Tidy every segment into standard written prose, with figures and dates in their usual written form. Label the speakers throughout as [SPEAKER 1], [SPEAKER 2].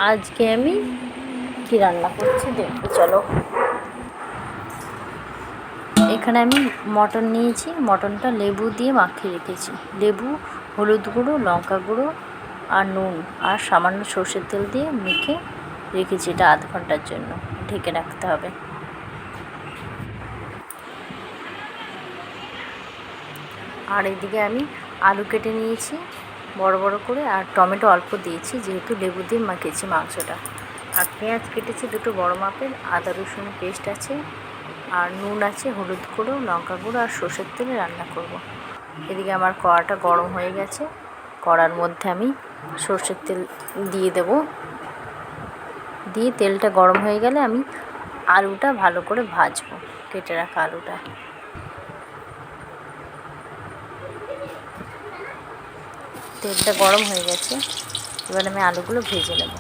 [SPEAKER 1] আজকে আমি কী রান্না করছি দেখতে চলো। এখানে আমি মটন নিয়েছি, মটনটা লেবু দিয়ে মাখিয়ে রেখেছি। লেবু, হলুদ গুঁড়ো, লঙ্কা গুঁড়ো আর নুন আর সামান্য সর্ষের তেল দিয়ে মেখে রেখেছি। এটা আধ ঘন্টার জন্য ঢেকে রাখতে হবে। আর এদিকে আমি আলু কেটে নিয়েছি বড় বড় করে, আর টমেটো অল্প দিয়েছি যেহেতু লেবু দিয়ে মাখিয়েছি মাংসটা। আর পেঁয়াজ কেটেছি দুটো বড় মাপের, আদা রসুন পেস্ট আছে, আর নুন আছে, হলুদ গুঁড়ো, লঙ্কা গুঁড়ো আর সর্ষের তেলে রান্না করব। এদিকে আমার কড়াটা গরম হয়ে গেছে, কড়ার মধ্যে আমি সর্ষের তেল দিয়ে দেব। দিয়ে তেলটা গরম হয়ে গেলে আমি আলুটা ভালো করে ভাজবো, কেটে রাখা আলুটা। তেলটা গরম হয়ে গেছে, এবার আমি আলুগুলো ভেজে নেব।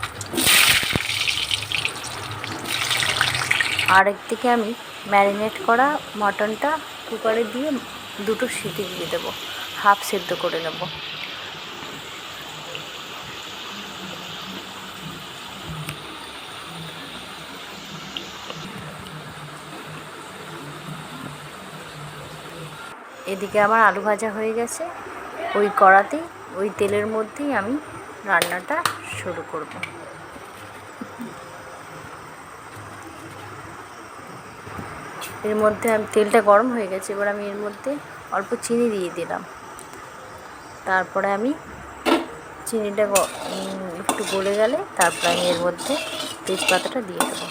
[SPEAKER 1] আর একদিকে আমি ম্যারিনেট করা মটনটা কুকারে দিয়ে দুটো সিটি দিয়ে দেবো, হাফ সেদ্ধ করে নেব। এদিকে আমার আলু ভাজা হয়ে গেছে, ওই কড়াতেই ওই তেলের মধ্যেই আমি রান্নাটা শুরু করব। এর মধ্যে আমি তেলটা গরম হয়ে গেছে, এবার আমি এর মধ্যে অল্প চিনি দিয়ে দিলাম। তারপরে আমি চিনিটা একটু গলে গেলে তারপরে আমি এর মধ্যে তেজপাতাটা দিয়ে দেবো।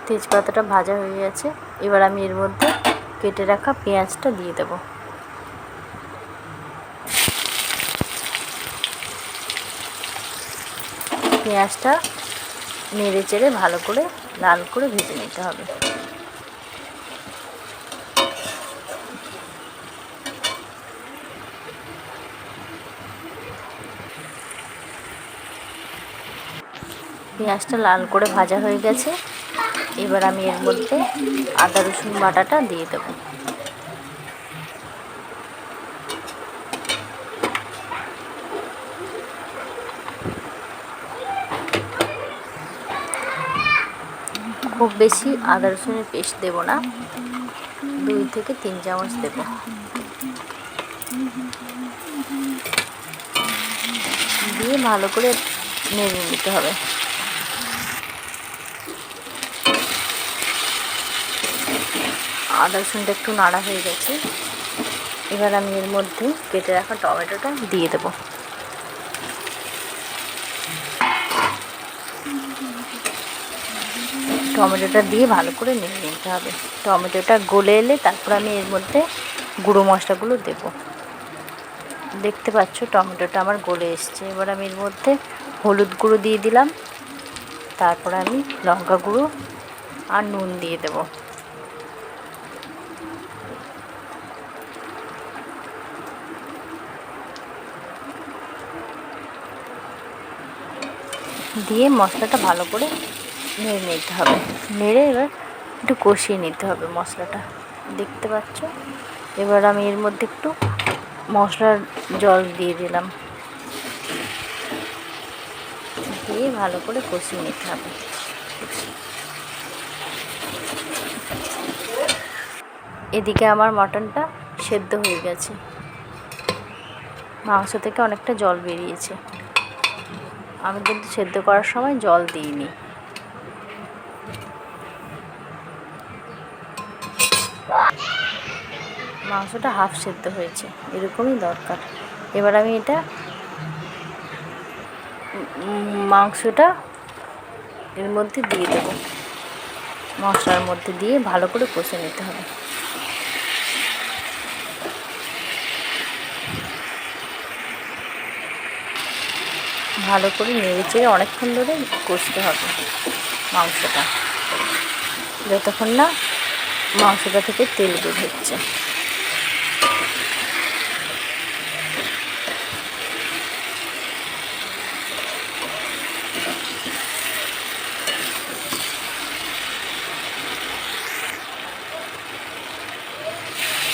[SPEAKER 1] তেজপাতাটা ভাজা হয়ে গেছে, এবার আমি এর মধ্যে কেটে রাখা পেঁয়াজটা দিয়ে দেব। পেঁয়াজটা নেড়ে চেড়ে ভালো করে লাল করে ভেজে নিতে হবে। পেঁয়াজটা লাল করে ভাজা হয়ে গেছে, এবার আমি এর মধ্যে আদা রসুন বাটাটা দিয়ে দেব। খুব বেশি আদা রসুনের পেস্ট দেব না, 2 থেকে 3 চামচ দেব। দিয়ে ভালো করে নেড়ে নিতে হবে। আদা রসুনটা একটু নাড়া হয়ে গেছে, এবার আমি এর মধ্যে কেটে রাখা টমেটোটা দিয়ে দেব। টমেটোটা দিয়ে ভালো করে নেড়ে নিতে হবে। টমেটোটা গলে এলে তারপর আমি এর মধ্যে গুঁড়ো মশলাগুলো দেব। দেখতে পাচ্ছ টমেটোটা আমার গলে এসছে, এবার আমি এর মধ্যে হলুদ গুঁড়ো দিয়ে দিলাম, তারপর আমি লঙ্কা গুঁড়ো আর নুন দিয়ে দেব। দিয়ে মশলাটা ভালো করে নেড়ে নিতে হবে। নেড়ে এবার একটু কষিয়ে নিতে হবে মশলাটা, দেখতে পাচ্ছ। এবার আমি এর মধ্যে একটু মশলার জল দিয়ে দিলাম, দিয়ে ভালো করে কষিয়ে নিতে হবে। এদিকে আমার মটনটা সেদ্ধ হয়ে গেছে, মাংস থেকে অনেকটা জল বেরিয়েছে। আমি কিন্তু সেদ্ধ করার সময় জল দিইনি। মাংসটা হাফ সেদ্ধ হয়েছে, এরকমই দরকার। এবার আমি এটা মাংসটা এর মধ্যে দিয়ে দেব, মশলার মধ্যে দিয়ে ভালো করে কষে নিতে হবে। ভালো করে নেড়ে চেড়ে অনেকক্ষণ ধরে কষতে হবে মাংসটা, যতক্ষণ না মাংসটা থেকে তেল বের হচ্ছে।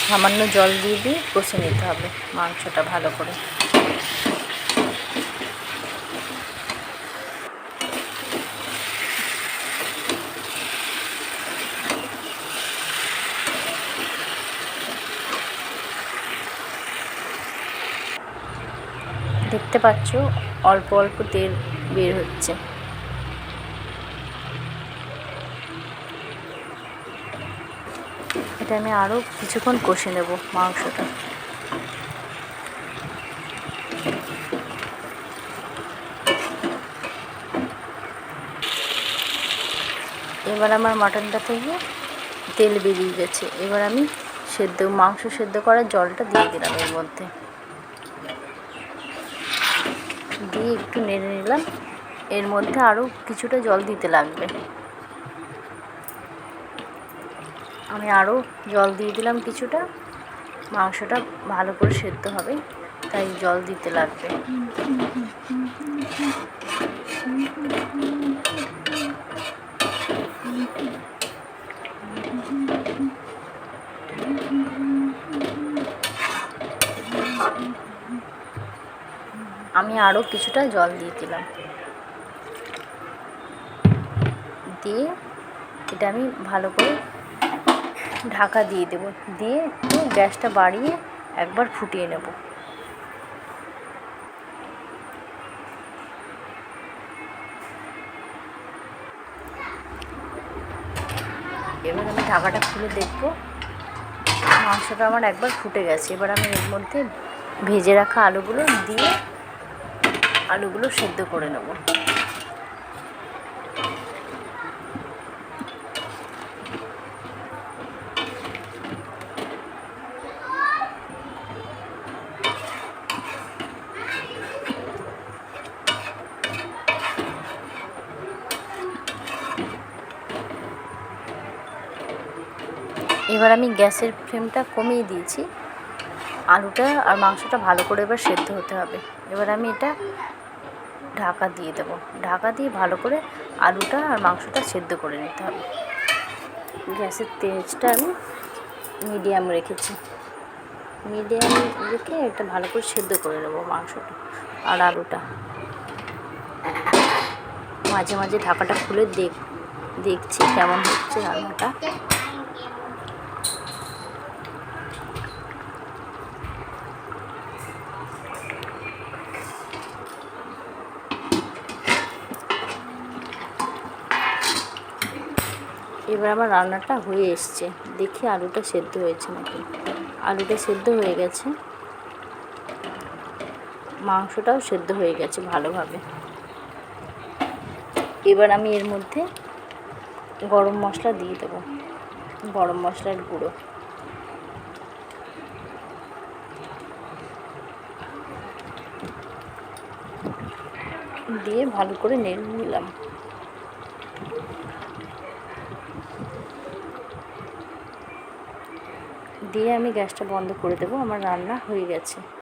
[SPEAKER 1] সামান্য জল দিয়ে দিয়ে কষে নিতে হবে মাংসটা ভালো করে। দেখতে পাচ্ছ অল্প অল্প তেল বের হচ্ছে। এটা আমি আরও কিছুক্ষণ কষে নেব মাংসটা। এবার আমার মাটনটা থেকে তেল বেরিয়ে গেছে। এবার আমি মাংস সেদ্ধ করার জলটা দিয়ে দিলাম এর মধ্যে, দিয়ে একটু নেড়ে নিলাম। এর মধ্যে আরও কিছুটা জল দিতে লাগবে। আমি আরও জল দিয়ে দিলাম কিছুটা। মাংসটা ভালো করে সেদ্ধ হবে তাই জল দিতে লাগবে। আমি আরও কিছুটা জল দিয়ে দিলাম, দিয়ে এটা আমি ভালো করে ঢাকা দিয়ে দেবো। দিয়ে একটু গ্যাসটা বাড়িয়ে একবার ফুটিয়ে নেব। এবার আমি ঢাকাটা খুলে দেখবো মাংসটা আমার একবার ফুটে গেছে। এবার আমি এর মধ্যে ভেজে রাখা আলুগুলো দিয়ে আলুগুলো সেদ্ধ করে নেব। এবার আমি গ্যাসের ফ্লেমটা কমিয়ে দিয়েছি। আলুটা আর মাংসটা ভালো করে এবার সেদ্ধ হতে হবে। এবার আমি এটা ঢাকা দিয়ে দেবো। ঢাকা দিয়ে ভালো করে আলুটা আর মাংসটা সেদ্ধ করে নিতে হবে। গ্যাসের তেজটা আমি মিডিয়াম রেখেছি। মিডিয়াম রেখে এটা ভালো করে সেদ্ধ করে নেবো মাংসটা আর আলুটা। মাঝে মাঝে ঢাকাটা খুলে দেখছি কেমন হচ্ছে রান্নাটা। এবার আমার রান্নাটা হয়ে এসছে। দেখি আলুটা সেদ্ধ হয়েছে নাকি। আলুটা সেদ্ধ হয়ে গেছে, মাংসটাও সেদ্ধ হয়ে গেছে ভালোভাবে। এবার আমি এর মধ্যে গরম মশলা দিয়ে দেবো, গরম মশলার গুঁড়ো। দিয়ে ভালো করে নেড়ে নিলাম। দিয়ে আমি গ্যাসটা বন্ধ করে দেবো। আমার রান্না হয়ে গেছে।